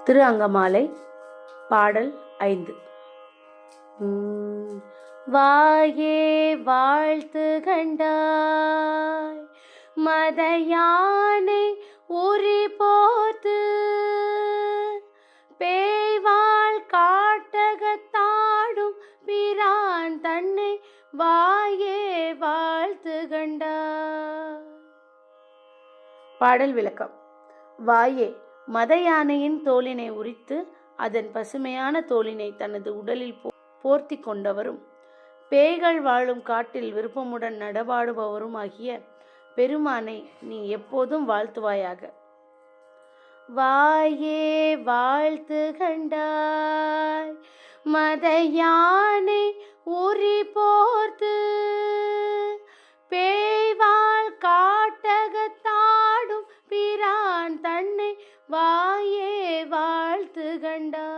திரு அங்கமாலை பாடல் 5. வாயே வாழ்த்து கண்டாய் மதயானை உரி போர்த்து பேய்வாள் காட்டகத்தாடும் பிரான் தன்னை வாயே வாழ்த்து கண்டாய். பாடல் விளக்கம். வாயே மத யானையின் தோலினை உரித்து அதன் பசுமையான தோலினை தனது உடலில் போர்த்தி கொண்டவரும் பேய்கள் வாழும் காட்டில் விருப்பமுடன் நடமாடுபவரும் ஆகிய பெருமானை நீ எப்போதும் வாழ்த்துவாயாக. வாயே வாழ்த்து கண்டாய் மத யானை உரி போர்த்து பேய்வாள் காட்டகத்தாடும் பிரான் தன்னை வாயே வாழ்த்து கண்டாய்.